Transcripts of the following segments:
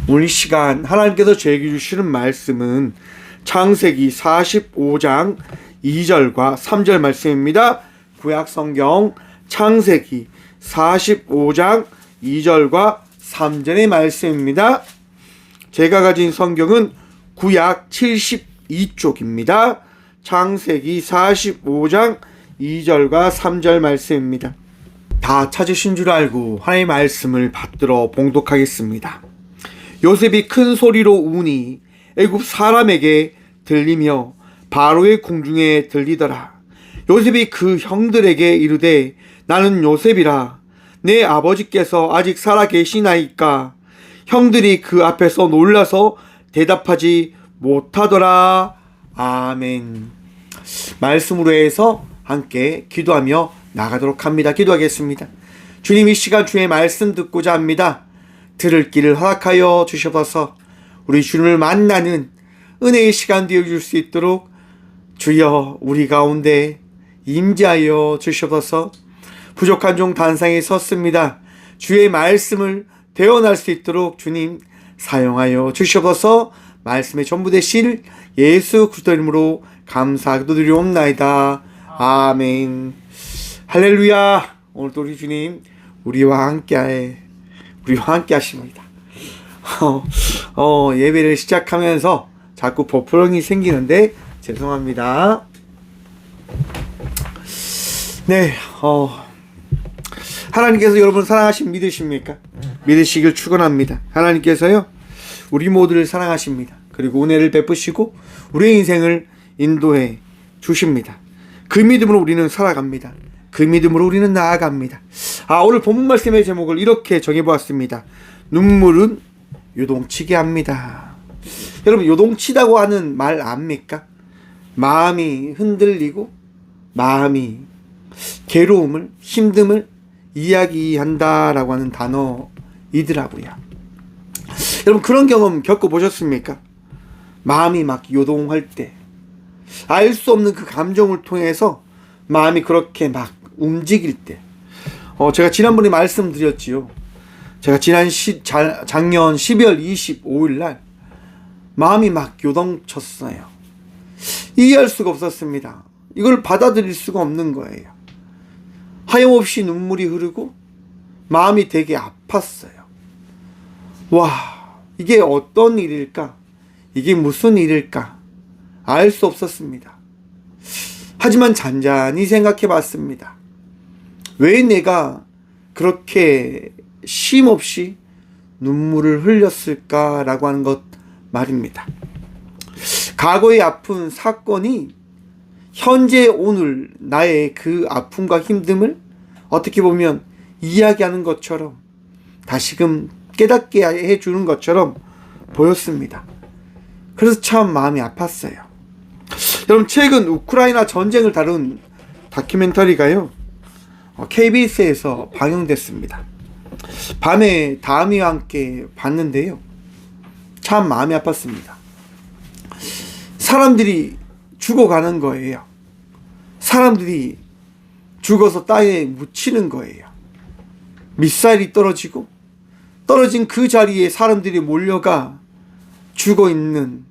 오늘 이 시간 하나님께서 저에게 주시는 말씀은 창세기 45장 2절과 3절 말씀입니다. 구약성경 창세기 45장 2절과 3절의 말씀입니다. 제가 가진 성경은 구약 72쪽입니다. 창세기 45장 2절과 3절 말씀입니다. 다 찾으신 줄 알고 하나님의 말씀을 받들어 봉독하겠습니다. 요셉이 큰 소리로 우니 애굽 사람에게 들리며 바로의 궁중에 들리더라. 요셉이 그 형들에게 이르되 나는 요셉이라. 내 아버지께서 아직 살아 계시나이까. 형들이 그 앞에서 놀라서 대답하지 못하더라. 아멘. 말씀으로 해서 함께 기도하며 나가도록 합니다. 기도하겠습니다. 주님, 이 시간 주의 말씀 듣고자 합니다. 들을 길을 허락하여 주셔서 우리 주님을 만나는 은혜의 시간 되어줄 수 있도록 주여 우리 가운데 임재하여 주셔서 부족한 종 단상에 섰습니다. 주의 말씀을 대언할 수 있도록 주님 사용하여 주셔서 말씀의 전부 되실 예수 그리스도 이름으로 감사하기도 드리옵나이다. 아멘. 할렐루야. 오늘도 우리 주님 우리와 함께 하십니다. 예배를 시작하면서 자꾸 버프렁이 생기는데 죄송합니다. 네, 하나님께서 여러분 사랑하신 믿으십니까? 믿으시길 축원합니다. 하나님께서요 우리 모두를 사랑하십니다. 그리고 은혜를 베푸시고 우리의 인생을 인도해 주십니다. 그 믿음으로 우리는 살아갑니다. 그 믿음으로 우리는 나아갑니다. 오늘 본문 말씀의 제목을 이렇게 정해보았습니다. 눈물은 요동치게 합니다. 여러분, 요동치다고 하는 말 압니까? 마음이 흔들리고 마음이 괴로움을, 힘듦을 이야기한다라고 하는 단어이더라고요. 여러분, 그런 경험 겪어보셨습니까? 마음이 막 요동할 때, 알 수 없는 그 감정을 통해서 마음이 그렇게 막 움직일 때, 제가 지난번에 말씀드렸지요. 제가 작년 12월 25일 날 마음이 막 요동쳤어요. 이해할 수가 없었습니다. 이걸 받아들일 수가 없는 거예요. 하염없이 눈물이 흐르고 마음이 되게 아팠어요. 와, 이게 어떤 일일까? 이게 무슨 일일까? 알 수 없었습니다. 하지만 잔잔히 생각해 봤습니다. 왜 내가 그렇게 쉼없이 눈물을 흘렸을까라고 하는 것 말입니다. 과거의 아픈 사건이 현재 오늘 나의 그 아픔과 힘듦을 어떻게 보면 이야기하는 것처럼 다시금 깨닫게 해주는 것처럼 보였습니다. 그래서 참 마음이 아팠어요. 여러분, 최근 우크라이나 전쟁을 다룬 다큐멘터리가요 KBS에서 방영됐습니다. 밤에 다미와 함께 봤는데요, 참 마음이 아팠습니다. 사람들이 죽어가는 거예요. 사람들이 죽어서 땅에 묻히는 거예요. 미사일이 떨어지고 떨어진 그 자리에 사람들이 몰려가 죽어가는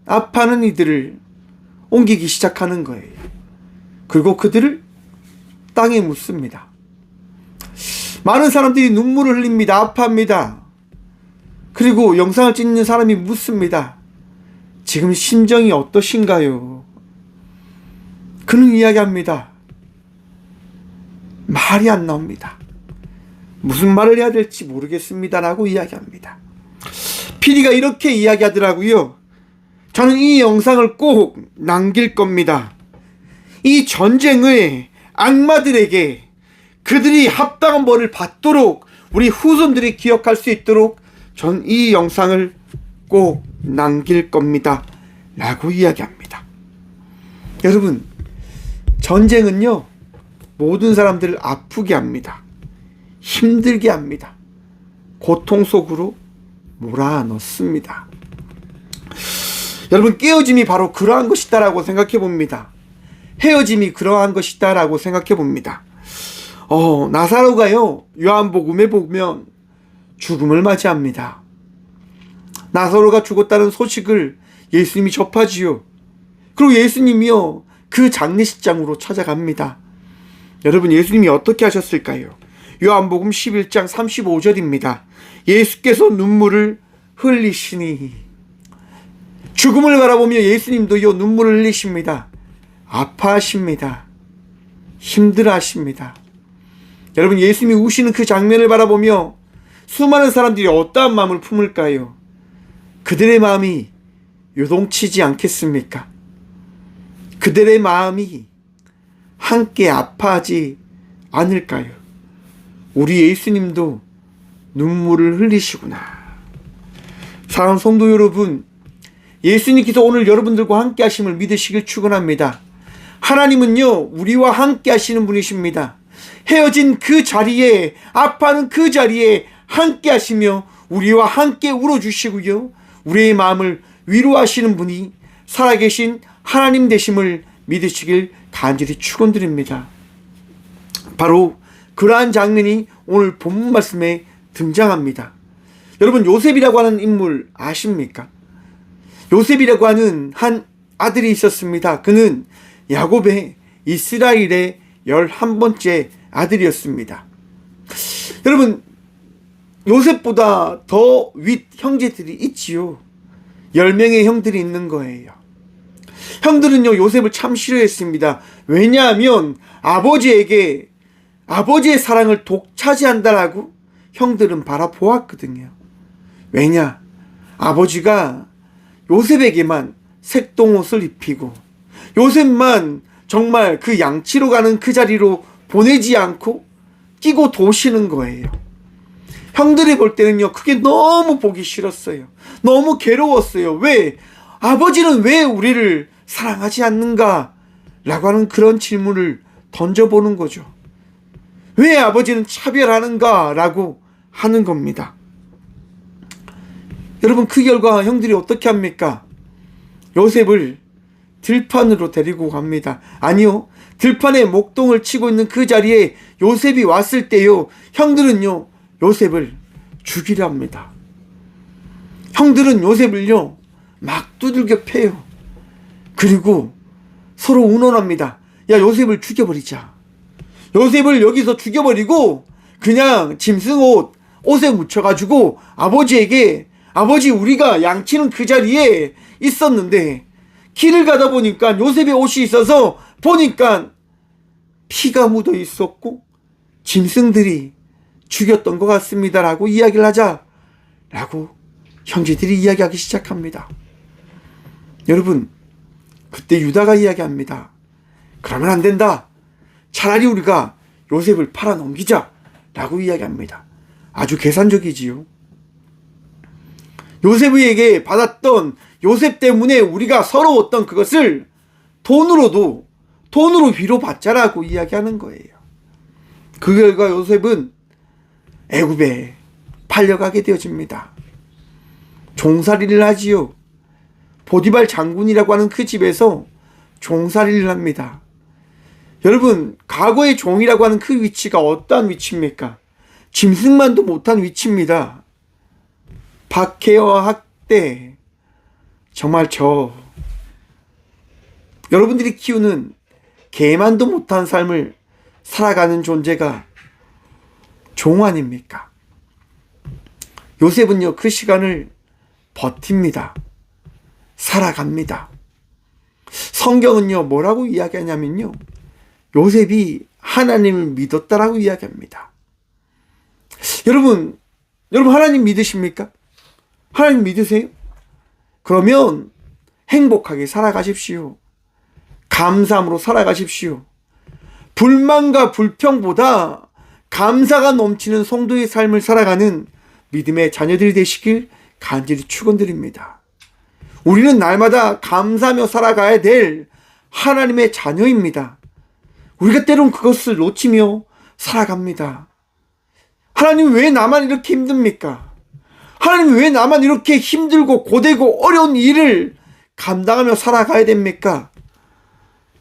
아파하는 이들을 옮기기 시작하는 거예요. 그리고 그들을 땅에 묻습니다. 많은 사람들이 눈물을 흘립니다. 아파합니다. 그리고 영상을 찍는 사람이 묻습니다. 지금 심정이 어떠신가요? 그는 이야기합니다. 말이 안 나옵니다. 무슨 말을 해야 될지 모르겠습니다 라고 이야기합니다. PD가 이렇게 이야기하더라고요. 저는 이 영상을 꼭 남길 겁니다. 이 전쟁의 악마들에게 그들이 합당한 벌을 받도록 우리 후손들이 기억할 수 있도록 전 이 영상을 꼭 남길 겁니다 라고 이야기합니다. 여러분, 전쟁은요 모든 사람들을 아프게 합니다. 힘들게 합니다. 고통 속으로 몰아넣습니다. 여러분, 깨어짐이 바로 그러한 것이다라고 생각해 봅니다. 헤어짐이 그러한 것이다라고 생각해 봅니다. 나사로가요 요한복음에 보면 죽음을 맞이합니다. 나사로가 죽었다는 소식을 예수님이 접하지요. 그리고 예수님이요, 그 장례식장으로 찾아갑니다. 여러분, 예수님이 어떻게 하셨을까요? 요한복음 11장 35절입니다. 예수께서 눈물을 흘리시니. 죽음을 바라보며 예수님도요, 눈물을 흘리십니다. 아파하십니다. 힘들어하십니다. 여러분, 예수님이 우시는 그 장면을 바라보며 수많은 사람들이 어떠한 마음을 품을까요? 그들의 마음이 요동치지 않겠습니까? 그들의 마음이 함께 아파하지 않을까요? 우리 예수님도 눈물을 흘리시구나. 사랑하는 성도 여러분, 예수님께서 오늘 여러분들과 함께 하심을 믿으시길 축원합니다. 하나님은요, 우리와 함께 하시는 분이십니다. 헤어진 그 자리에, 아파하는 그 자리에 함께 하시며 우리와 함께 울어주시고요, 우리의 마음을 위로하시는 분이 살아계신 하나님 되심을 믿으시길 간절히 축원드립니다. 바로 그러한 장면이 오늘 본문 말씀에 등장합니다. 여러분, 요셉이라고 하는 인물 아십니까? 요셉이라고 하는 한 아들이 있었습니다. 그는 야곱의 이스라엘의 11번째 아들이었습니다. 여러분, 요셉보다 더 윗 형제들이 있지요. 10명의 형들이 있는 거예요. 형들은요, 요셉을 참 싫어했습니다. 왜냐하면 아버지에게 아버지의 사랑을 독차지한다라고 형들은 바라보았거든요. 왜냐? 아버지가 요셉에게만 색동옷을 입히고 요셉만 정말 그 양치로 가는 그 자리로 보내지 않고 끼고 도시는 거예요. 형들이 볼 때는요, 그게 너무 보기 싫었어요. 너무 괴로웠어요. 왜? 아버지는 왜 우리를 사랑하지 않는가? 라고 하는 그런 질문을 던져보는 거죠. 왜 아버지는 차별하는가? 라고 하는 겁니다. 여러분, 그 결과 형들이 어떻게 합니까? 요셉을 들판으로 데리고 갑니다. 아니요, 들판에 목동을 치고 있는 그 자리에 요셉이 왔을 때요, 형들은요, 요셉을 죽이려 합니다. 형들은 요셉을요, 막 두들겨 패요. 그리고 서로 운운합니다. 야, 요셉을 죽여버리자. 요셉을 여기서 죽여버리고 그냥 짐승 옷에 묻혀가지고 아버지에게, 아버지, 우리가 양치는 그 자리에 있었는데 길을 가다 보니까 요셉의 옷이 있어서 보니까 피가 묻어 있었고 짐승들이 죽였던 것 같습니다 라고 이야기를 하자 라고 형제들이 이야기하기 시작합니다. 여러분, 그때 유다가 이야기합니다. 그러면 안 된다. 차라리 우리가 요셉을 팔아 넘기자 라고 이야기합니다. 아주 계산적이지요. 요셉에게 받았던, 요셉 때문에 우리가 서러웠던 그것을 돈으로 위로받자라고 이야기하는 거예요. 그 결과 요셉은 애굽에 팔려가게 되어집니다. 종살이를 하지요. 보디발 장군이라고 하는 그 집에서 종살이를 합니다. 여러분, 과거의 종이라고 하는 그 위치가 어떠한 위치입니까? 짐승만도 못한 위치입니다. 박해와 학대, 정말 여러분들이 키우는 개만도 못한 삶을 살아가는 존재가 종 아닙니까? 요셉은요, 그 시간을 버팁니다. 살아갑니다. 성경은요, 뭐라고 이야기하냐면요, 요셉이 하나님을 믿었다라고 이야기합니다. 여러분 하나님 믿으십니까? 하나님 믿으세요? 그러면 행복하게 살아가십시오. 감사함으로 살아가십시오. 불만과 불평보다 감사가 넘치는 성도의 삶을 살아가는 믿음의 자녀들이 되시길 간절히 축원드립니다. 우리는 날마다 감사하며 살아가야 될 하나님의 자녀입니다. 우리가 때론 그것을 놓치며 살아갑니다. 하나님, 왜 나만 이렇게 힘듭니까? 하나님, 왜 나만 이렇게 힘들고 고되고 어려운 일을 감당하며 살아가야 됩니까?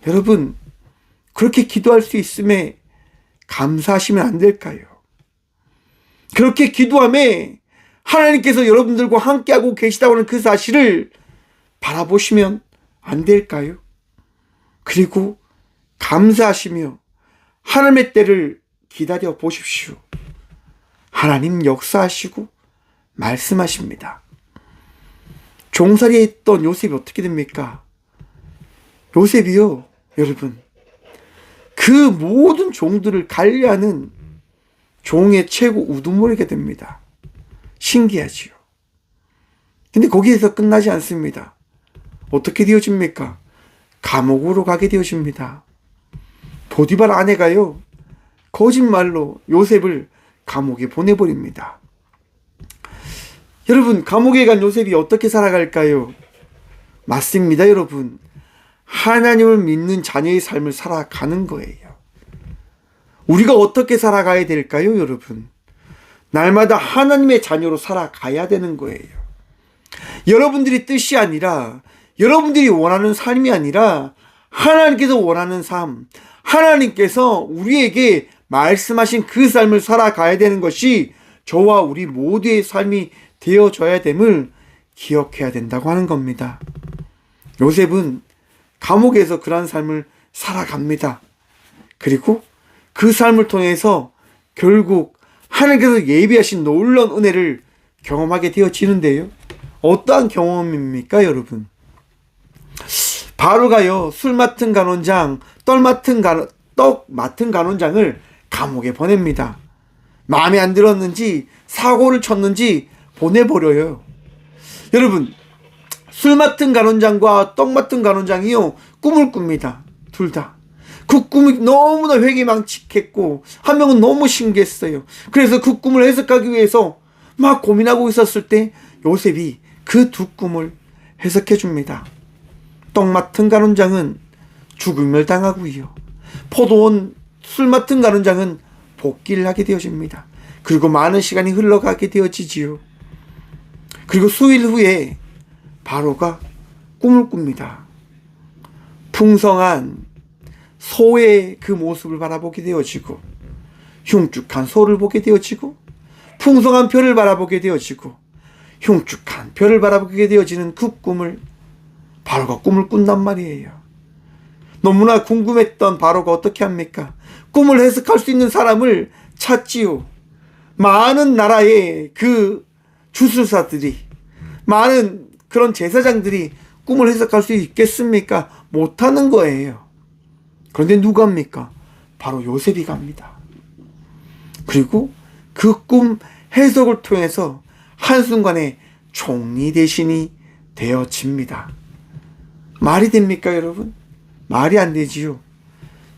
여러분, 그렇게 기도할 수 있음에 감사하시면 안 될까요? 그렇게 기도함에 하나님께서 여러분들과 함께하고 계시다고 하는 그 사실을 바라보시면 안 될까요? 그리고 감사하시며 하나님의 때를 기다려 보십시오. 하나님 역사하시고 말씀하십니다. 종살이에 있던 요셉이 어떻게 됩니까? 요셉이요, 여러분, 그 모든 종들을 관리하는 종의 최고 우두머리가 됩니다. 신기하지요. 근데 거기에서 끝나지 않습니다. 어떻게 되어집니까? 감옥으로 가게 되어집니다. 보디발 아내가요, 거짓말로 요셉을 감옥에 보내버립니다. 여러분, 감옥에 간 요셉이 어떻게 살아갈까요? 맞습니다, 여러분. 하나님을 믿는 자녀의 삶을 살아가는 거예요. 우리가 어떻게 살아가야 될까요, 여러분? 날마다 하나님의 자녀로 살아가야 되는 거예요. 여러분들이 뜻이 아니라, 여러분들이 원하는 삶이 아니라 하나님께서 원하는 삶, 하나님께서 우리에게 말씀하신 그 삶을 살아가야 되는 것이 저와 우리 모두의 삶이 되어져야 됨을 기억해야 된다고 하는 겁니다. 요셉은 감옥에서 그러한 삶을 살아갑니다. 그리고 그 삶을 통해서 결국 하나님께서 예비하신 놀라운 은혜를 경험하게 되어지는데요. 어떠한 경험입니까, 여러분? 바로가요, 술 맡은 간원장, 떡 맡은 간원장을 감옥에 보냅니다. 마음에 안 들었는지 사고를 쳤는지 보내버려요. 여러분, 술 맡은 간원장과 떡 맡은 간원장이요, 꿈을 꿉니다. 둘 다. 그 꿈이 너무나 회기망측했고 한 명은 너무 신기했어요. 그래서 그 꿈을 해석하기 위해서 막 고민하고 있었을 때 요셉이 그 두 꿈을 해석해 줍니다. 떡 맡은 간원장은 죽음을 당하고요, 포도원 술 맡은 간원장은 복귀를 하게 되어집니다. 그리고 많은 시간이 흘러가게 되어지지요. 그리고 수일 후에 바로가 꿈을 꿉니다. 풍성한 소의 그 모습을 바라보게 되어지고, 흉측한 소를 보게 되어지고, 풍성한 별을 바라보게 되어지고, 흉측한 별을 바라보게 되어지는 그 꿈을 바로가 꿈을 꾼단 말이에요. 너무나 궁금했던 바로가 어떻게 합니까? 꿈을 해석할 수 있는 사람을 찾지요. 많은 나라의 그 주술사들이, 많은 그런 제사장들이 꿈을 해석할 수 있겠습니까? 못하는 거예요. 그런데 누가 합니까? 바로 요셉이 갑니다. 그리고 그 꿈 해석을 통해서 한순간에 총리 대신이 되어집니다. 말이 됩니까, 여러분? 말이 안 되지요.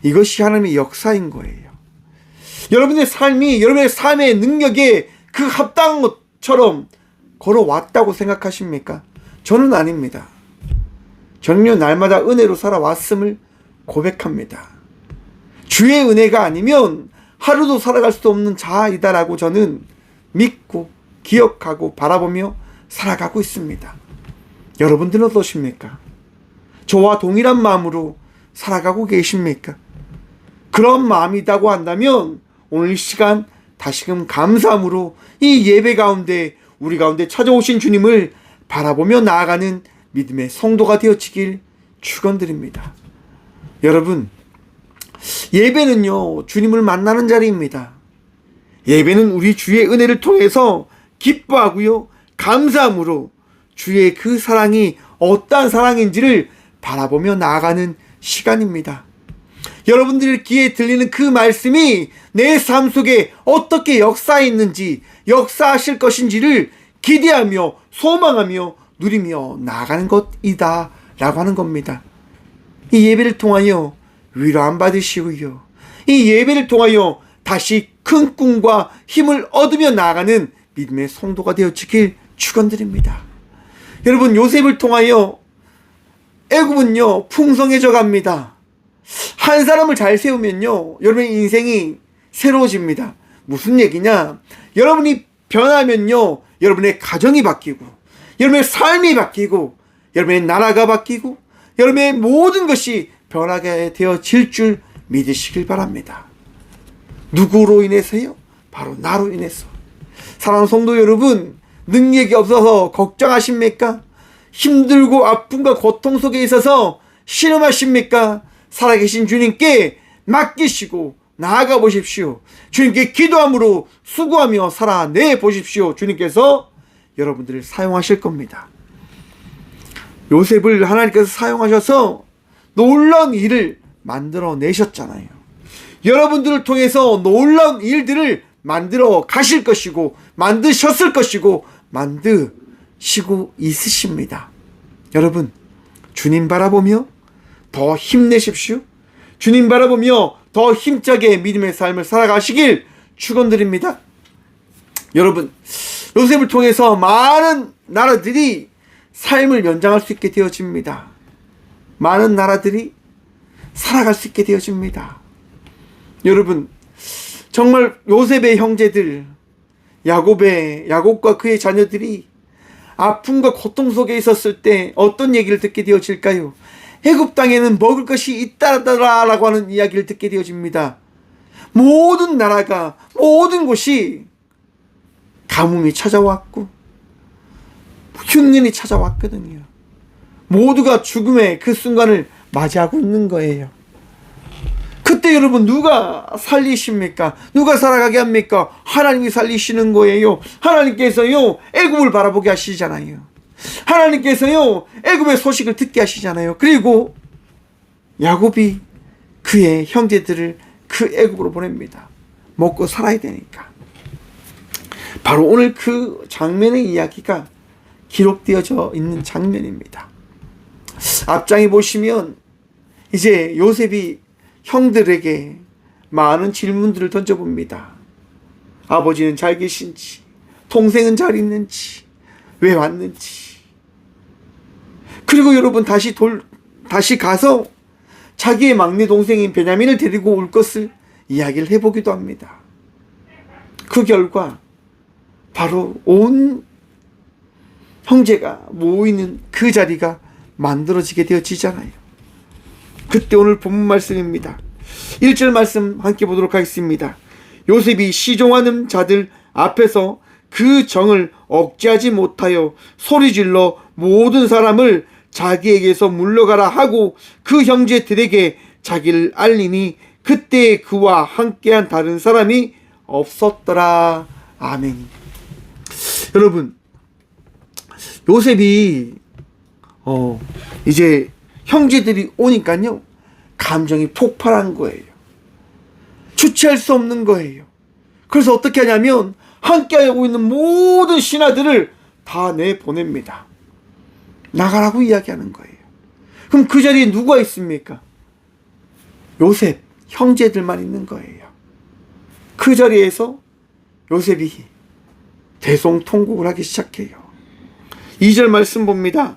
이것이 하나님의 역사인 거예요. 여러분의 삶이 여러분의 삶의 능력에 그 합당한 것처럼 걸어왔다고 생각하십니까? 저는 아닙니다. 저는요, 날마다 은혜로 살아왔음을 고백합니다. 주의 은혜가 아니면 하루도 살아갈 수 없는 자이다라고 저는 믿고 기억하고 바라보며 살아가고 있습니다. 여러분들은 어떠십니까? 저와 동일한 마음으로 살아가고 계십니까? 그런 마음이라고 한다면 오늘 이 시간 다시금 감사함으로 이 예배 가운데 우리 가운데 찾아오신 주님을 바라보며 나아가는 믿음의 성도가 되어지길 축원드립니다. 여러분, 예배는요, 주님을 만나는 자리입니다. 예배는 우리 주의 은혜를 통해서 기뻐하고요, 감사함으로 주의 그 사랑이 어떠한 사랑인지를 바라보며 나아가는 시간입니다. 여러분들 귀에 들리는 그 말씀이 내 삶 속에 어떻게 역사했는지, 역사하실 것인지를 기대하며 소망하며 누리며 나아가는 것이다 라고 하는 겁니다. 이 예배를 통하여 위로함 받으시고요, 이 예배를 통하여 다시 큰 꿈과 힘을 얻으며 나아가는 믿음의 성도가 되어지길 축원드립니다. 여러분, 요셉을 통하여 애굽은요, 풍성해져 갑니다. 한 사람을 잘 세우면요, 여러분의 인생이 새로워집니다. 무슨 얘기냐? 여러분이 변하면요, 여러분의 가정이 바뀌고, 여러분의 삶이 바뀌고, 여러분의 나라가 바뀌고, 여러분의 모든 것이 변하게 되어질 줄 믿으시길 바랍니다. 누구로 인해서요? 바로 나로 인해서. 사랑하는 성도 여러분, 능력이 없어서 걱정하십니까? 힘들고 아픔과 고통 속에 있어서 신음하십니까? 살아계신 주님께 맡기시고 나아가 보십시오. 주님께 기도함으로 수고하며 살아내 보십시오. 주님께서 여러분들을 사용하실 겁니다. 요셉을 하나님께서 사용하셔서 놀라운 일을 만들어내셨잖아요. 여러분들을 통해서 놀라운 일들을 만들어 가실 것이고 만드셨을 것이고 만드시고 있으십니다. 여러분, 주님 바라보며 더 힘내십시오. 주님 바라보며 더 힘차게 믿음의 삶을 살아가시길 축원드립니다. 여러분, 요셉을 통해서 많은 나라들이 삶을 연장할 수 있게 되어집니다. 많은 나라들이 살아갈 수 있게 되어집니다. 여러분, 정말 요셉의 형제들, 야곱과 그의 자녀들이 아픔과 고통 속에 있었을 때 어떤 얘기를 듣게 되어질까요? 애굽 땅에는 먹을 것이 있다라고 하는 이야기를 듣게 되어집니다. 모든 나라가, 모든 곳이 가뭄이 찾아왔고 흉년이 찾아왔거든요. 모두가 죽음의 그 순간을 맞이하고 있는 거예요. 그때 여러분, 누가 살리십니까? 누가 살아가게 합니까? 하나님이 살리시는 거예요. 하나님께서요, 애굽을 바라보게 하시잖아요. 하나님께서요, 애굽의 소식을 듣게 하시잖아요. 그리고 야곱이 그의 형제들을 그 애굽으로 보냅니다. 먹고 살아야 되니까. 바로 오늘 그 장면의 이야기가 기록되어져 있는 장면입니다. 앞장에 보시면 이제 요셉이 형들에게 많은 질문들을 던져봅니다. 아버지는 잘 계신지, 동생은 잘 있는지, 왜 왔는지. 그리고 여러분, 다시 가서 자기의 막내 동생인 베냐민을 데리고 올 것을 이야기를 해보기도 합니다. 그 결과 바로 온 형제가 모이는 그 자리가 만들어지게 되어지잖아요. 그때 오늘 본문 말씀입니다. 1절 말씀 함께 보도록 하겠습니다. 요셉이 시종하는 자들 앞에서 그 정을 억제하지 못하여 소리질러 모든 사람을 자기에게서 물러가라 하고 그 형제들에게 자기를 알리니 그때 그와 함께한 다른 사람이 없었더라. 아멘. 여러분, 요셉이 이제 형제들이 오니까요, 감정이 폭발한 거예요. 주체할 수 없는 거예요. 그래서 어떻게 하냐면 함께하고 있는 모든 신하들을 다 내보냅니다. 나가라고 이야기하는 거예요. 그럼 그 자리에 누가 있습니까? 요셉 형제들만 있는 거예요. 그 자리에서 요셉이 대성통곡을 하기 시작해요. 2절 말씀 봅니다.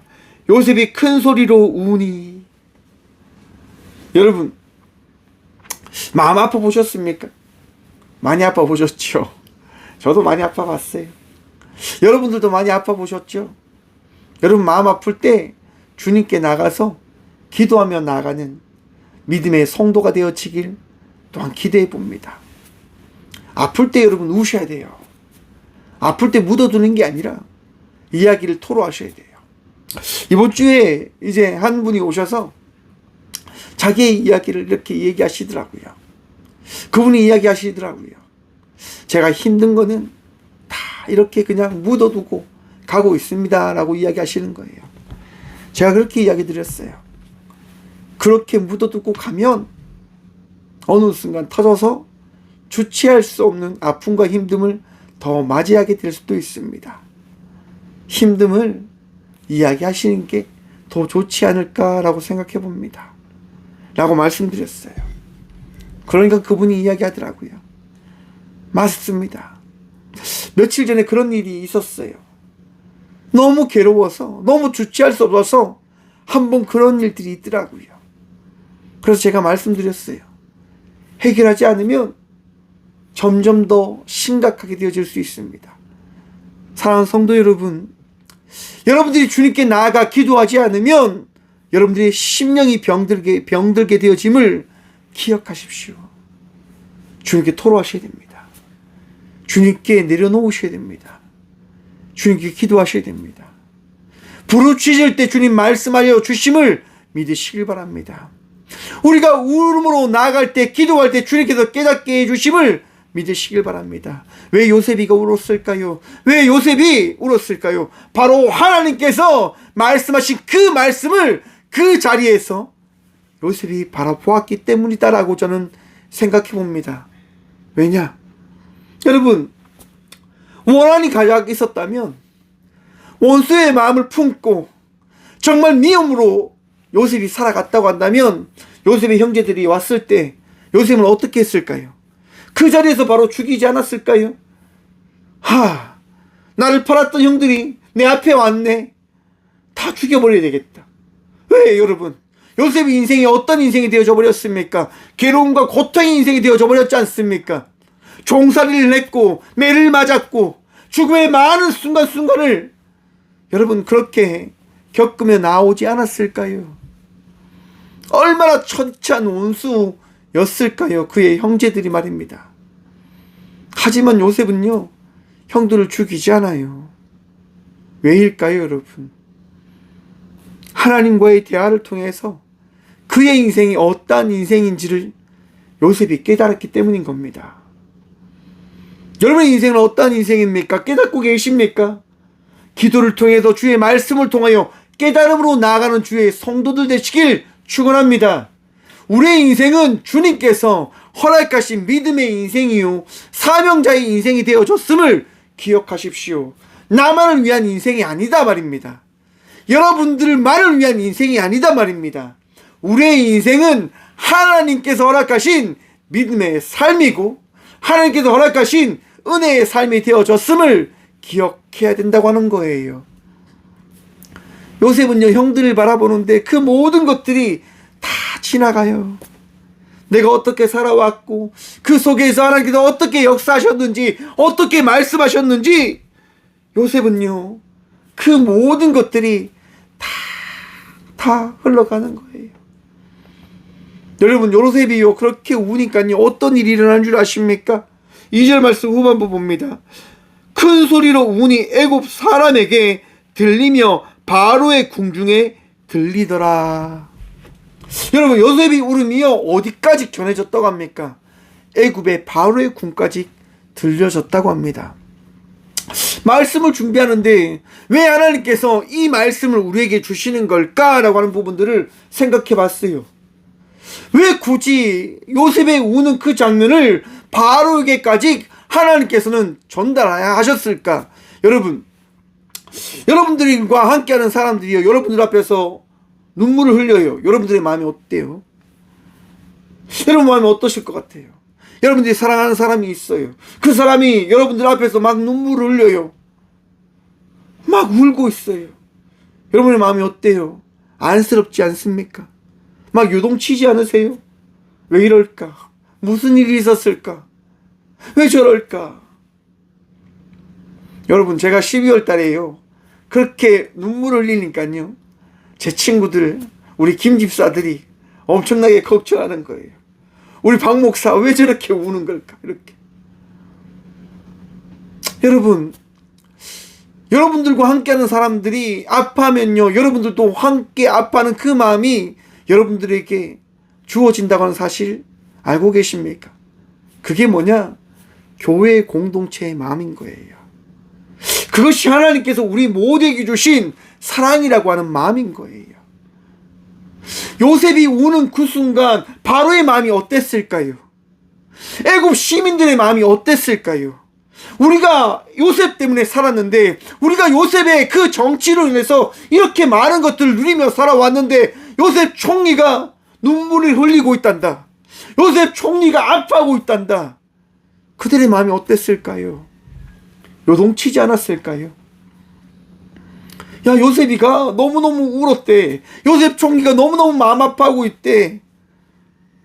요셉이 큰 소리로 우니. 여러분, 마음 아파 보셨습니까? 많이 아파 보셨죠? 저도 많이 아파 봤어요. 여러분들도 많이 아파 보셨죠? 여러분, 마음 아플 때 주님께 나가서 기도하며 나가는 믿음의 성도가 되어지길 또한 기대해 봅니다. 아플 때 여러분 우셔야 돼요. 아플 때 묻어두는 게 아니라 이야기를 토로하셔야 돼요. 이번 주에 이제 한 분이 오셔서 자기의 이야기를 이렇게 얘기하시더라고요. 그분이 이야기하시더라고요. 제가 힘든 거는 다 이렇게 그냥 묻어두고 가고 있습니다 라고 이야기하시는 거예요. 제가 그렇게 이야기 드렸어요. 그렇게 묻어두고 가면 어느 순간 터져서 주체할 수 없는 아픔과 힘듦을 더 맞이하게 될 수도 있습니다. 힘듦을 이야기하시는 게 더 좋지 않을까라고 생각해 봅니다. 라고 말씀드렸어요. 그러니까 그분이 이야기하더라고요. 맞습니다. 며칠 전에 그런 일이 있었어요. 너무 괴로워서, 너무 주체할 수 없어서 한번 그런 일들이 있더라고요. 그래서 제가 말씀드렸어요. 해결하지 않으면 점점 더 심각하게 되어질 수 있습니다. 사랑하는 성도 여러분, 여러분들이 주님께 나아가 기도하지 않으면 여러분들의 심령이 병들게 되어짐을 기억하십시오. 주님께 토로하셔야 됩니다. 주님께 내려놓으셔야 됩니다. 주님께 기도하셔야 됩니다. 부르짖을 때 주님 말씀하여 주심을 믿으시길 바랍니다. 우리가 울음으로 나아갈 때, 기도할 때 주님께서 깨닫게 해주심을 믿으시길 바랍니다. 왜 요셉이가 울었을까요? 왜 요셉이 울었을까요? 바로 하나님께서 말씀하신 그 말씀을 그 자리에서 요셉이 바라보았기 때문이다라고 저는 생각해 봅니다. 왜냐? 여러분, 원한이 가장 있었다면 원수의 마음을 품고 정말 미움으로 요셉이 살아갔다고 한다면 요셉의 형제들이 왔을 때 요셉은 어떻게 했을까요? 그 자리에서 바로 죽이지 않았을까요? 나를 팔았던 형들이 내 앞에 왔네. 다 죽여버려야 되겠다. 왜 여러분? 요셉의 인생이 어떤 인생이 되어져 버렸습니까? 괴로움과 고통의 인생이 되어져 버렸지 않습니까? 종살이를 했고 매를 맞았고 죽음의 많은 순간순간을 여러분 그렇게 겪으며 나오지 않았을까요? 얼마나 천치한 원수였을까요? 그의 형제들이 말입니다. 하지만 요셉은요, 형들을 죽이지 않아요. 왜일까요, 여러분? 하나님과의 대화를 통해서 그의 인생이 어떠한 인생인지를 요셉이 깨달았기 때문인 겁니다. 여러분의 인생은 어떠한 인생입니까? 깨닫고 계십니까? 기도를 통해서 주의 말씀을 통하여 깨달음으로 나아가는 주의 성도들 되시길 축원합니다. 우리의 인생은 주님께서 허락하신 믿음의 인생이요 사명자의 인생이 되어졌음을 기억하십시오. 나만을 위한 인생이 아니다 말입니다. 여러분들만을 위한 인생이 아니다 말입니다. 우리의 인생은 하나님께서 허락하신 믿음의 삶이고 하나님께서 허락하신 은혜의 삶이 되어졌음을 기억해야 된다고 하는 거예요. 요셉은요, 형들을 바라보는데 그 모든 것들이 다 지나가요. 내가 어떻게 살아왔고 그 속에서 하나님께서 어떻게 역사하셨는지 어떻게 말씀하셨는지 요셉은요, 그 모든 것들이 다 흘러가는 거예요. 여러분, 요셉이요 그렇게 우니까요 어떤 일이 일어난 줄 아십니까? 2절 말씀 후반부 봅니다. 큰 소리로 우니 애굽 사람에게 들리며 바로의 궁중에 들리더라. 여러분, 요셉이 울음이요 어디까지 전해졌다고 합니까? 애굽의 바로의 궁까지 들려졌다고 합니다. 말씀을 준비하는데 왜 하나님께서 이 말씀을 우리에게 주시는 걸까라고 하는 부분들을 생각해 봤어요. 왜 굳이 요셉의 우는 그 장면을 바로에게까지 하나님께서는 전달하셨을까? 여러분들과 함께하는 사람들이요, 여러분들 앞에서 눈물을 흘려요. 여러분들의 마음이 어때요? 여러분 마음이 어떠실 것 같아요? 여러분들이 사랑하는 사람이 있어요. 그 사람이 여러분들 앞에서 막 눈물을 흘려요. 막 울고 있어요. 여러분의 마음이 어때요? 안쓰럽지 않습니까? 막 요동치지 않으세요? 왜 이럴까? 무슨 일이 있었을까? 왜 저럴까? 여러분, 제가 12월 달에요 그렇게 눈물을 흘리니까요 제 친구들, 우리 김 집사들이 엄청나게 걱정하는 거예요. 우리 박 목사 왜 저렇게 우는 걸까? 이렇게. 여러분들과 함께하는 사람들이 아파하면요, 여러분들도 함께 아파하는 그 마음이 여러분들에게 주어진다고 하는 사실 알고 계십니까? 그게 뭐냐? 교회의 공동체의 마음인 거예요. 그것이 하나님께서 우리 모두에게 주신 사랑이라고 하는 마음인 거예요. 요셉이 우는 그 순간 바로의 마음이 어땠을까요? 애굽 시민들의 마음이 어땠을까요? 우리가 요셉 때문에 살았는데, 우리가 요셉의 그 정치로 인해서 이렇게 많은 것들을 누리며 살아왔는데 요셉 총리가 눈물을 흘리고 있단다. 요셉 총리가 아파하고 있단다. 그들의 마음이 어땠을까요? 요동치지 않았을까요? 야, 요셉이가 너무너무 울었대. 요셉 총리가 너무너무 마음 아파하고 있대.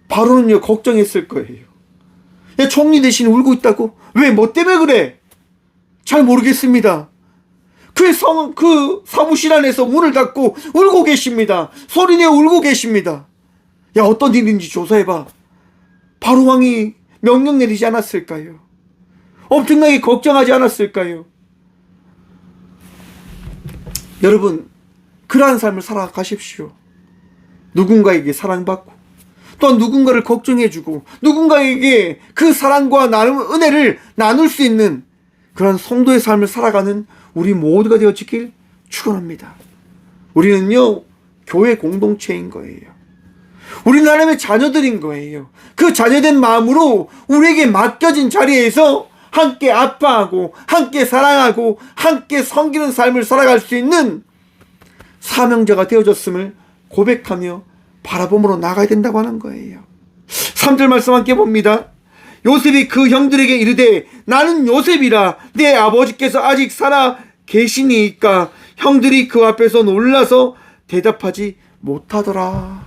바로는요 걱정했을 거예요. 야, 총리 대신 울고 있다고? 왜? 뭐 때문에 그래? 잘 모르겠습니다. 그 사무실 안에서 문을 닫고 울고 계십니다. 소리내어 울고 계십니다. 야, 어떤 일인지 조사해봐. 바로 왕이 명령 내리지 않았을까요? 엄청나게 걱정하지 않았을까요? 여러분, 그러한 삶을 살아가십시오. 누군가에게 사랑받고, 또한 누군가를 걱정해주고, 누군가에게 그 사랑과 나눔, 은혜를 나눌 수 있는 그런 성도의 삶을 살아가는 우리 모두가 되어지길 축원합니다. 우리는요, 교회 공동체인 거예요. 우리 하나님의 자녀들인 거예요. 그 자녀된 마음으로 우리에게 맡겨진 자리에서 함께 아파하고, 함께 사랑하고, 함께 섬기는 삶을 살아갈 수 있는 사명자가 되어졌음을 고백하며 바라봄으로 나가야 된다고 하는 거예요. 3절 말씀 함께 봅니다. 요셉이 그 형들에게 이르되 나는 요셉이라 내 아버지께서 아직 살아 계시니까. 형들이 그 앞에서 놀라서 대답하지 못하더라.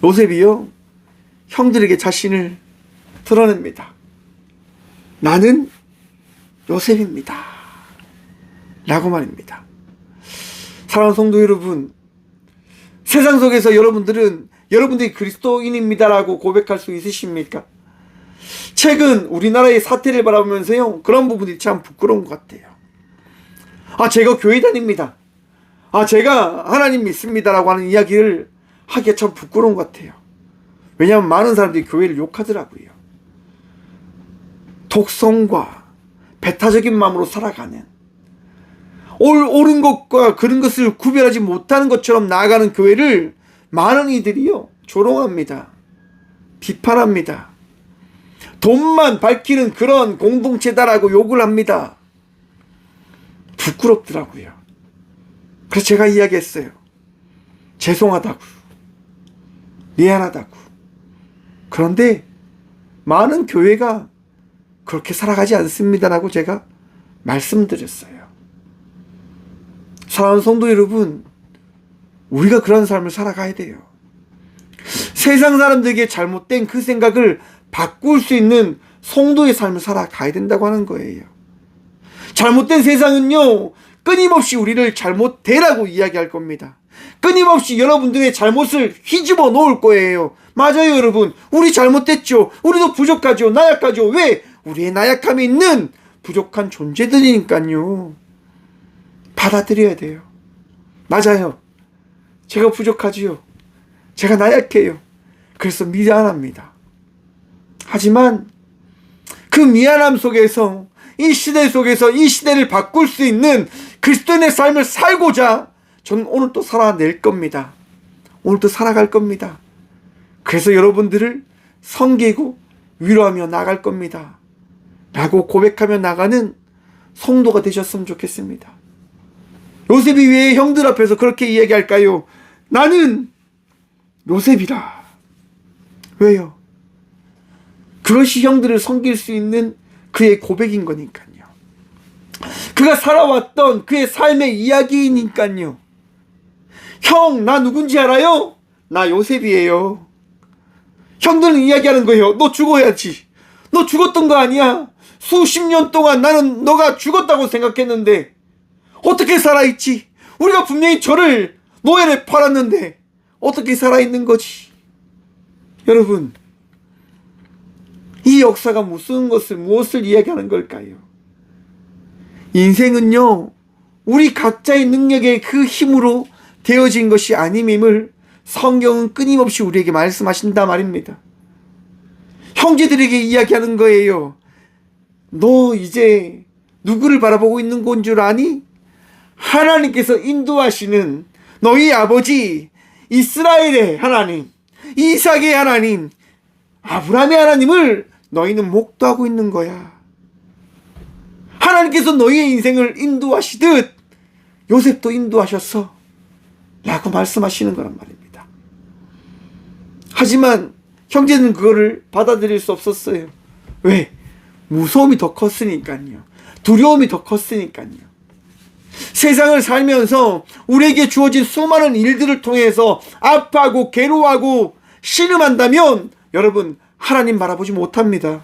요셉이요, 형들에게 자신을 드러냅니다. 나는 요셉입니다 라고 말입니다. 사랑하는 성도 여러분, 세상 속에서 여러분들이 그리스도인입니다라고 고백할 수 있으십니까? 최근 우리나라의 사태를 바라보면서요, 그런 부분이 참 부끄러운 것 같아요. 제가 교회 다닙니다. 제가 하나님 믿습니다라고 하는 이야기를 하기가 참 부끄러운 것 같아요. 왜냐하면 많은 사람들이 교회를 욕하더라고요. 독성과 배타적인 마음으로 살아가는, 옳은 것과 그른 것을 구별하지 못하는 것처럼 나아가는 교회를 많은 이들이요, 조롱합니다. 비판합니다. 돈만 밝히는 그런 공동체다라고 욕을 합니다. 부끄럽더라고요. 그래서 제가 이야기했어요. 죄송하다고, 미안하다고. 그런데 많은 교회가 그렇게 살아가지 않습니다라고 제가 말씀드렸어요. 사랑하는 성도 여러분, 우리가 그런 삶을 살아가야 돼요. 세상 사람들에게 잘못된 그 생각을 바꿀 수 있는 성도의 삶을 살아가야 된다고 하는 거예요. 잘못된 세상은요, 끊임없이 우리를 잘못되라고 이야기할 겁니다. 끊임없이 여러분들의 잘못을 휘집어 놓을 거예요. 맞아요, 여러분. 우리 잘못됐죠. 우리도 부족하죠. 나약하죠. 왜? 우리의 나약함이 있는 부족한 존재들이니까요. 받아들여야 돼요. 맞아요. 제가 부족하지요. 제가 나약해요. 그래서 미안합니다. 하지만 그 미안함 속에서, 이 시대 속에서 이 시대를 바꿀 수 있는 그리스도인의 삶을 살고자 저는 오늘 또 살아낼 겁니다. 오늘 또 살아갈 겁니다. 그래서 여러분들을 섬기고 위로하며 나갈 겁니다 라고 고백하며 나가는 성도가 되셨으면 좋겠습니다. 요셉이 왜 형들 앞에서 그렇게 이야기할까요? 나는 요셉이라. 왜요? 그것이 형들을 섬길 수 있는 그의 고백인 거니까요. 그가 살아왔던 그의 삶의 이야기니까요. 형, 나 누군지 알아요? 나 요셉이에요. 형들은 이야기하는 거예요. 너 죽어야지. 너 죽었던 거 아니야? 수십 년 동안 나는 너가 죽었다고 생각했는데 어떻게 살아있지? 우리가 분명히 저를 노예를 팔았는데 어떻게 살아있는 거지? 여러분, 이 역사가 무엇을 이야기하는 걸까요? 인생은요, 우리 각자의 능력의 그 힘으로 되어진 것이 아님임을 성경은 끊임없이 우리에게 말씀하신다 말입니다. 형제들에게 이야기하는 거예요. 너 이제 누구를 바라보고 있는 건 줄 아니? 하나님께서 인도하시는 너희 아버지 이스라엘의 하나님, 이삭의 하나님, 아브라함의 하나님을 너희는 목도하고 있는 거야. 하나님께서 너희의 인생을 인도하시듯 요셉도 인도하셨어 라고 말씀하시는 거란 말입니다. 하지만 형제는 그거를 받아들일 수 없었어요. 왜? 무서움이 더 컸으니까요. 두려움이 더 컸으니까요. 세상을 살면서 우리에게 주어진 수많은 일들을 통해서 아파하고 괴로워하고 신음한다면 여러분, 하나님 바라보지 못합니다.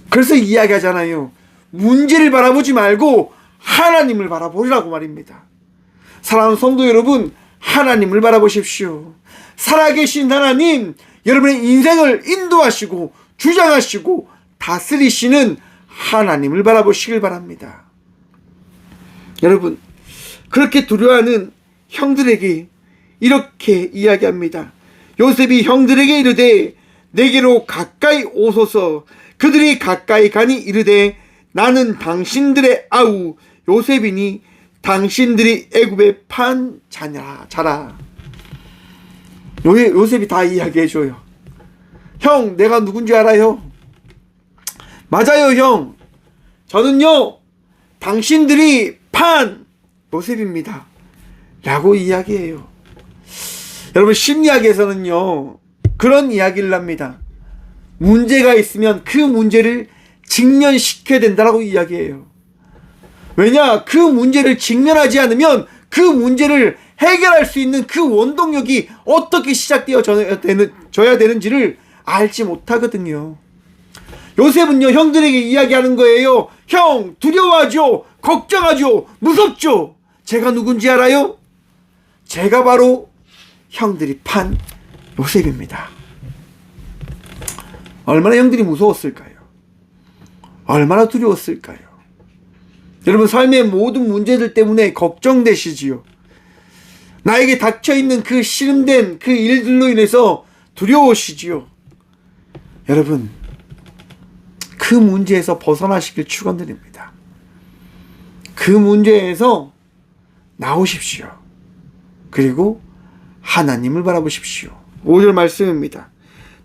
그래서 이야기하잖아요. 문제를 바라보지 말고 하나님을 바라보라고 말입니다. 사랑하는 성도 여러분, 하나님을 바라보십시오. 살아계신 하나님, 여러분의 인생을 인도하시고 주장하시고 다스리시는 하나님을 바라보시길 바랍니다. 여러분, 그렇게 두려워하는 형들에게 이렇게 이야기합니다. 요셉이 형들에게 이르되 내게로 가까이 오소서. 그들이 가까이 가니 이르되 나는 당신들의 아우 요셉이니 당신들이 애굽에 판 자라. 요셉이 다 이야기해줘요. 형, 내가 누군지 알아요? 맞아요, 형. 저는요, 당신들이 판 요셉입니다. 라고 이야기해요. 여러분, 심리학에서는요, 그런 이야기를 합니다. 문제가 있으면 그 문제를 직면시켜야 된다라고 이야기해요. 왜냐? 그 문제를 직면하지 않으면 그 문제를 해결할 수 있는 그 원동력이 어떻게 시작되어져야 되는지를 알지 못하거든요. 요셉은요, 형들에게 이야기하는 거예요. 형, 두려워하죠? 걱정하죠? 무섭죠? 제가 누군지 알아요? 제가 바로 형들이 판 요셉입니다. 얼마나 형들이 무서웠을까요? 얼마나 두려웠을까요? 여러분, 삶의 모든 문제들 때문에 걱정되시지요. 나에게 닥쳐있는 그 씨름된 그 일들로 인해서 두려우시지요. 여러분, 그 문제에서 벗어나시길 축원드립니다. 그 문제에서 나오십시오. 그리고 하나님을 바라보십시오. 5절 말씀입니다.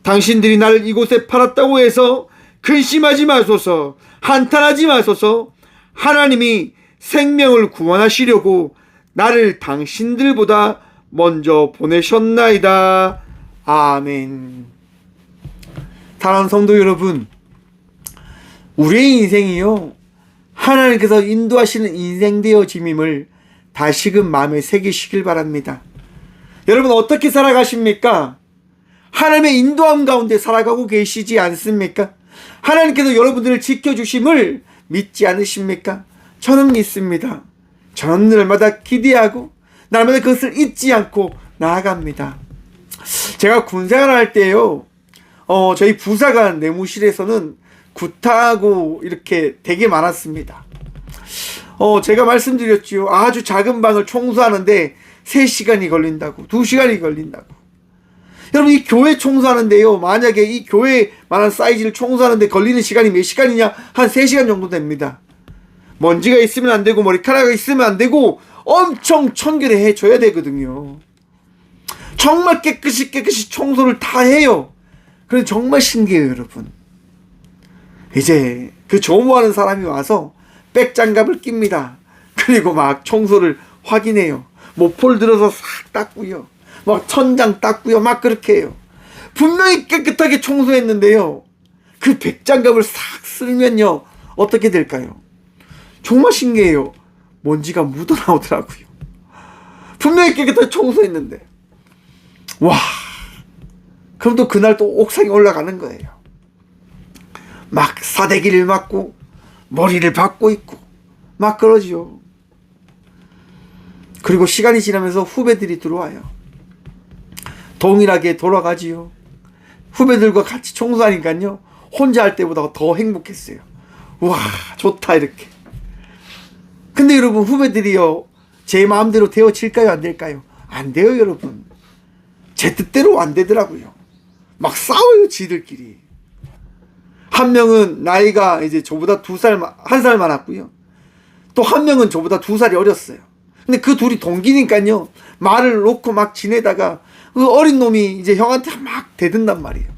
당신들이 나를 이곳에 팔았다고 해서 근심하지 마소서. 한탄하지 마소서. 하나님이 생명을 구원하시려고 나를 당신들보다 먼저 보내셨나이다. 아멘. 사랑하는 성도 여러분, 우리의 인생이요, 하나님께서 인도하시는 인생 되어짐임을 다시금 마음에 새기시길 바랍니다. 여러분, 어떻게 살아가십니까? 하나님의 인도함 가운데 살아가고 계시지 않습니까? 하나님께서 여러분들을 지켜주심을 믿지 않으십니까? 저는 믿습니다. 저는 날마다 기대하고 날마다 그것을 잊지 않고 나아갑니다. 제가 군생활 할 때요, 저희 부사관 내무실에서는 구타하고 이렇게 되게 많았습니다. 제가 말씀드렸죠. 아주 작은 방을 청소하는데 3시간이 걸린다고, 2시간이 걸린다고. 여러분, 이 교회 청소하는데요, 만약에 이 교회만한 사이즈를 청소하는데 걸리는 시간이 몇 시간이냐? 한 3시간 정도 됩니다. 먼지가 있으면 안 되고 머리카락이 있으면 안 되고 엄청 청결히 해줘야 되거든요. 정말 깨끗이 청소를 다 해요. 그래서 정말 신기해요, 여러분. 이제 그 조모하는 사람이 와서 백장갑을 낍니다. 그리고 막 청소를 확인해요. 모포를 들어서 싹 닦고요, 막 천장 닦고요, 막 그렇게 해요. 분명히 깨끗하게 청소했는데요, 그 백장갑을 싹 쓸면요, 어떻게 될까요? 정말 신기해요. 먼지가 묻어나오더라고요. 분명히 깨끗하게 청소했는데. 와, 그럼 또 그날 또 옥상에 올라가는 거예요. 막 사대기를 맞고 머리를 박고 있고 막 그러지요. 그리고 시간이 지나면서 후배들이 들어와요. 동일하게 돌아가지요. 후배들과 같이 청소하니까요, 혼자 할 때보다 더 행복했어요. 와, 좋다 이렇게. 근데 여러분, 후배들이요, 제 마음대로 되어질까요, 안 될까요? 안 돼요, 여러분. 제 뜻대로 안 되더라고요. 막 싸워요, 지들끼리. 한 명은 나이가 이제 저보다 1살 많았고요. 또 한 명은 저보다 2살이 어렸어요. 근데 그 둘이 동기니까요, 말을 놓고 막 지내다가 그 어린 놈이 이제 형한테 막 대든단 말이에요.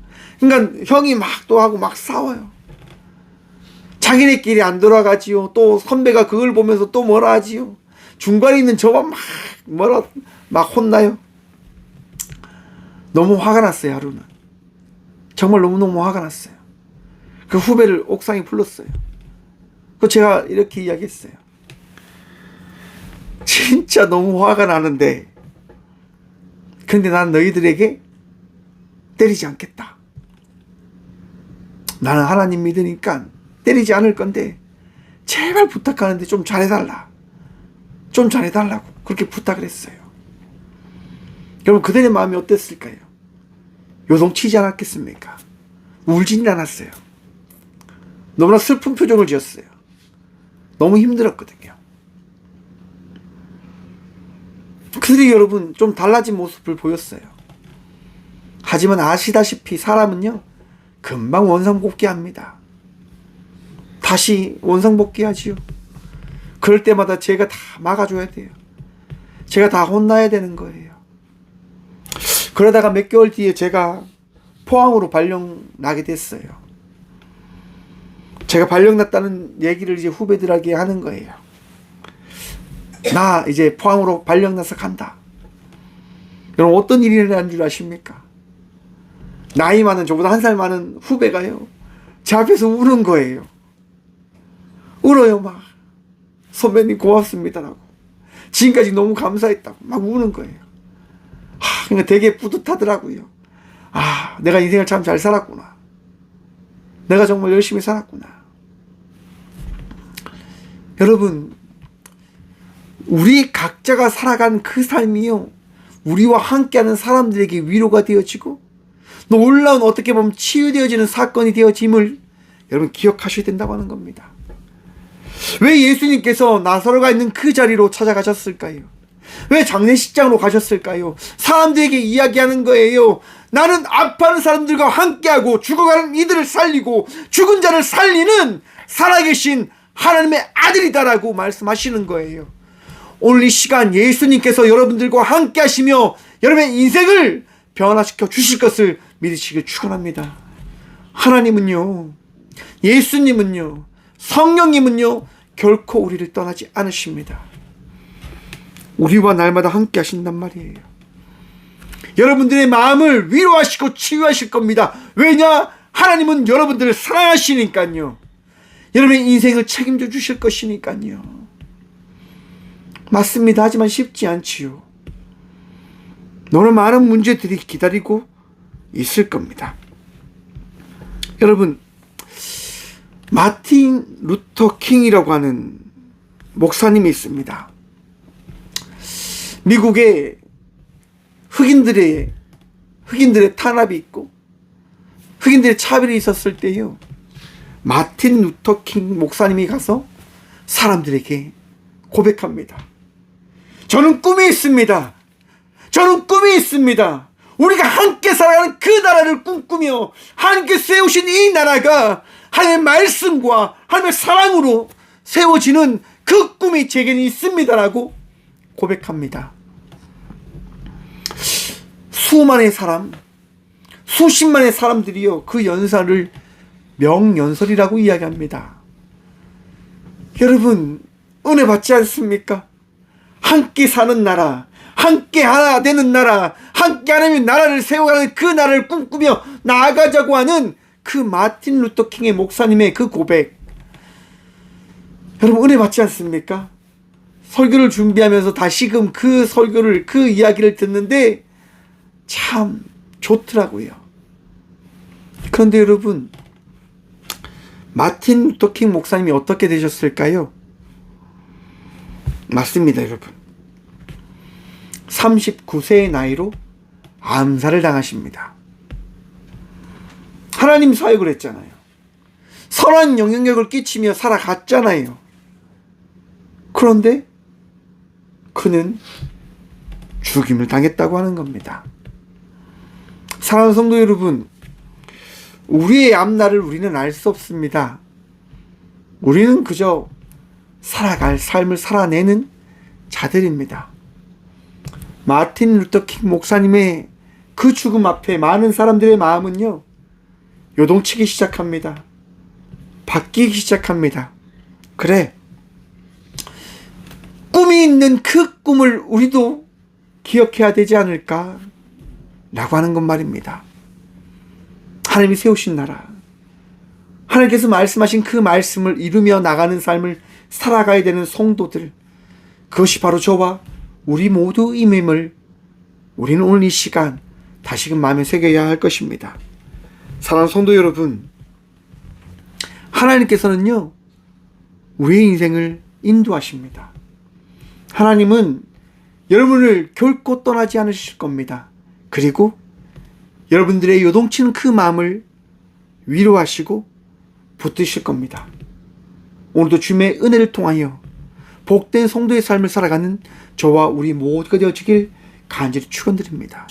그러니까 형이 막 또 하고 막 싸워요. 자기네끼리 안 돌아가지요. 또 선배가 그걸 보면서 또 뭐라 하지요. 중간에 있는 저만 막 혼나요. 너무 화가 났어요, 하루는. 정말 너무너무 화가 났어요. 그 후배를 옥상에 불렀어요. 그 제가 이렇게 이야기했어요. 진짜 너무 화가 나는데, 근데 난 너희들에게 때리지 않겠다. 나는 하나님 믿으니까 때리지 않을 건데 제발 부탁하는데 좀 잘해달라. 좀 잘해달라고 그렇게 부탁을 했어요. 여러분, 그들의 마음이 어땠을까요? 요동치지 않았겠습니까? 울지는 않았어요. 너무나 슬픈 표정을 지었어요. 너무 힘들었거든요. 그들이 여러분 좀 달라진 모습을 보였어요. 하지만 아시다시피 사람은요 금방 원상복귀합니다. 다시 원상복귀하지요. 그럴 때마다 제가 다 막아줘야 돼요. 제가 다 혼나야 되는 거예요. 그러다가 몇 개월 뒤에 제가 포항으로 발령 나게 됐어요. 제가 발령 났다는 얘기를 이제 후배들에게 하는 거예요. 나 이제 포항으로 발령 나서 간다. 여러분 어떤 일이 일어난 줄 아십니까? 나이 많은 저보다 한 살 많은 후배가요 제 앞에서 우는 거예요. 울어요. 막 선배님 고맙습니다라고, 지금까지 너무 감사했다고 막 우는 거예요. 그러니까 되게 뿌듯하더라고요. 내가 인생을 참 잘 살았구나. 내가 정말 열심히 살았구나. 여러분, 우리 각자가 살아간 그 삶이요 우리와 함께하는 사람들에게 위로가 되어지고 놀라운, 어떻게 보면 치유되어지는 사건이 되어짐을 여러분 기억하셔야 된다고 하는 겁니다. 왜 예수님께서 나사로가 있는 그 자리로 찾아가셨을까요? 왜 장례식장으로 가셨을까요? 사람들에게 이야기하는 거예요. 나는 아파하는 사람들과 함께하고 죽어가는 이들을 살리고 죽은 자를 살리는 살아계신 하나님의 아들이다라고 말씀하시는 거예요. 오늘 이 시간 예수님께서 여러분들과 함께 하시며 여러분의 인생을 변화시켜 주실 것을 믿으시길 축원합니다. 하나님은요, 예수님은요, 성령님은요 결코 우리를 떠나지 않으십니다. 우리와 날마다 함께 하신단 말이에요. 여러분들의 마음을 위로하시고 치유하실 겁니다. 왜냐? 하나님은 여러분들을 사랑하시니까요. 여러분의 인생을 책임져 주실 것이니까요. 맞습니다. 하지만 쉽지 않지요. 너무 많은 문제들이 기다리고 있을 겁니다. 여러분, 마틴 루터 킹이라고 하는 목사님이 있습니다. 미국에 흑인들의 탄압이 있고 흑인들의 차별이 있었을 때요, 마틴 루터 킹 목사님이 가서 사람들에게 고백합니다. 저는 꿈이 있습니다. 저는 꿈이 있습니다. 우리가 함께 살아가는 그 나라를 꿈꾸며 하나님께 세우신 이 나라가 하나님의 말씀과 하나님의 사랑으로 세워지는 그 꿈이 제게는 있습니다라고 고백합니다. 수만의 사람, 수십만의 사람들이요 그 연설을 명연설이라고 이야기합니다. 여러분, 은혜 받지 않습니까? 함께 사는 나라, 함께 하나 되는 나라, 함께 하나님의 나라를 세워가는 그 나라를 꿈꾸며 나아가자고 하는 그 마틴 루터 킹의 목사님의 그 고백, 여러분 은혜 받지 않습니까? 설교를 준비하면서 다시금 그 설교를, 그 이야기를 듣는데 참 좋더라고요. 그런데 여러분, 마틴 루터 킹 목사님이 어떻게 되셨을까요? 맞습니다, 여러분. 39세의 나이로 암살을 당하십니다. 하나님 사역을 했잖아요. 선한 영향력을 끼치며 살아갔잖아요. 그런데 그는 죽임을 당했다고 하는 겁니다. 사랑하는 성도 여러분, 우리의 앞날을 우리는 알 수 없습니다. 우리는 그저 살아갈 삶을 살아내는 자들입니다. 마틴 루터 킹 목사님의 그 죽음 앞에 많은 사람들의 마음은요 요동치기 시작합니다. 바뀌기 시작합니다. 그래, 꿈이 있는 그 꿈을 우리도 기억해야 되지 않을까 라고 하는 것 말입니다. 하나님이 세우신 나라, 하나님께서 말씀하신 그 말씀을 이루며 나가는 삶을 살아가야 되는 성도들, 그것이 바로 저와 우리 모두임을 우리는 오늘 이 시간 다시금 마음에 새겨야 할 것입니다. 사랑하는 성도 여러분, 하나님께서는요 우리의 인생을 인도하십니다. 하나님은 여러분을 결코 떠나지 않으실 겁니다. 그리고 여러분들의 요동치는 그 마음을 위로하시고 붙드실 겁니다. 오늘도 주님의 은혜를 통하여 복된 성도의 삶을 살아가는 저와 우리 모두가 되어지길 간절히 축원드립니다.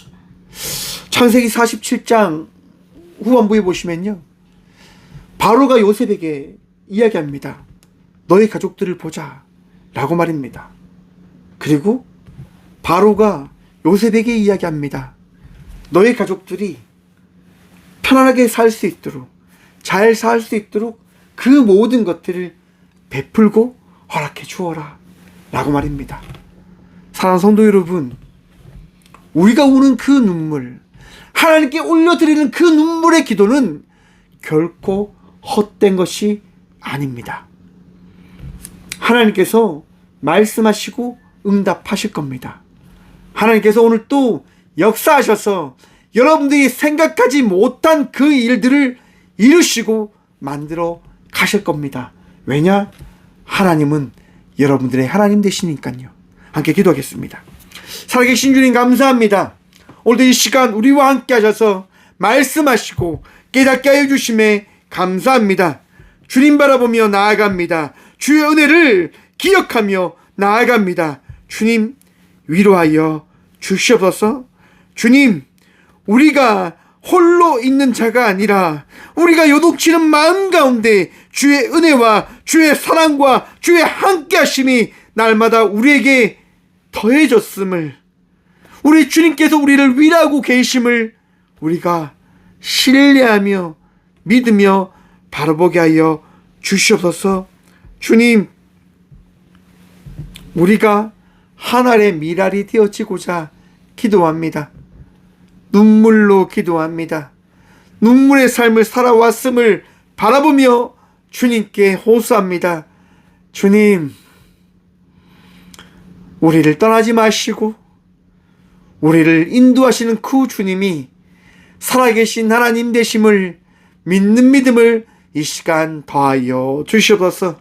창세기 47장 후반부에 보시면요, 바로가 요셉에게 이야기합니다. 너의 가족들을 보자 라고 말입니다. 그리고 바로가 요셉에게 이야기합니다. 너의 가족들이 편안하게 살 수 있도록, 잘 살 수 있도록 그 모든 것들을 베풀고 허락해 주어라 라고 말입니다. 사랑하는 성도 여러분, 우리가 우는 그 눈물, 하나님께 올려드리는 그 눈물의 기도는 결코 헛된 것이 아닙니다. 하나님께서 말씀하시고 응답하실 겁니다. 하나님께서 오늘 또 역사하셔서 여러분들이 생각하지 못한 그 일들을 이루시고 만들어 가실 겁니다. 왜냐? 하나님은 여러분들의 하나님 되시니까요. 함께 기도하겠습니다. 살아계신 주님 감사합니다. 오늘도 이 시간 우리와 함께 하셔서 말씀하시고 깨닫게 하여 주심에 감사합니다. 주님 바라보며 나아갑니다. 주의 은혜를 기억하며 나아갑니다. 주님 위로하여 주시옵소서. 주님, 우리가 홀로 있는 자가 아니라 우리가 요동치는 마음 가운데 주의 은혜와 주의 사랑과 주의 함께하심이 날마다 우리에게 더해졌음을, 우리 주님께서 우리를 위로하고 계심을 우리가 신뢰하며 믿으며 바라보게 하여 주시옵소서. 주님, 우리가 하늘의 미랄이 되어지고자 기도합니다. 눈물로 기도합니다. 눈물의 삶을 살아왔음을 바라보며 주님께 호소합니다. 주님, 우리를 떠나지 마시고 우리를 인도하시는 그 주님이 살아계신 하나님 되심을 믿는 믿음을 이 시간 더하여 주시옵소서.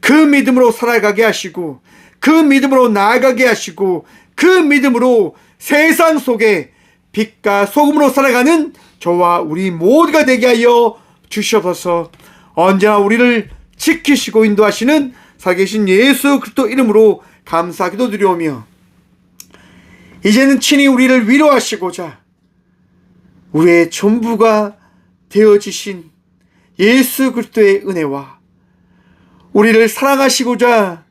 그 믿음으로 살아가게 하시고 그 믿음으로 나아가게 하시고 그 믿음으로 세상 속에 빛과 소금으로 살아가는 저와 우리 모두가 되게 하여 주시옵소서. 언제나 우리를 지키시고 인도하시는 살아계신 예수 그리스도 이름으로 감사 기도드리오며, 이제는 친히 우리를 위로하시고자 우리의 전부가 되어지신 예수 그리스도의 은혜와 우리를 사랑하시고자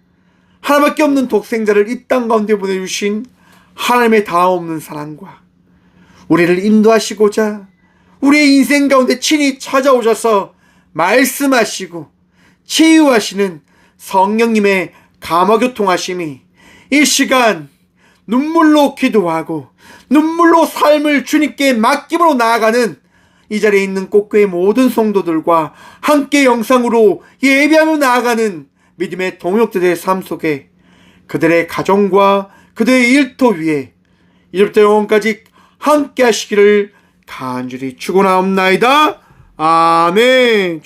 하나밖에 없는 독생자를 이 땅 가운데 보내주신 하나님의 다함없는 사랑과 우리를 인도하시고자 우리의 인생 가운데 친히 찾아오셔서 말씀하시고 치유하시는 성령님의 감화교통하심이 이 시간 눈물로 기도하고 눈물로 삶을 주님께 맡김으로 나아가는 이 자리에 있는 꽃교회 모든 성도들과 함께 영상으로 예배하며 나아가는 믿음의 동역자들의 삶 속에 그들의 가정과 그들의 일터 위에 이제부터 영원까지 함께 하시기를 간절히 축원하옵나이다. 아멘.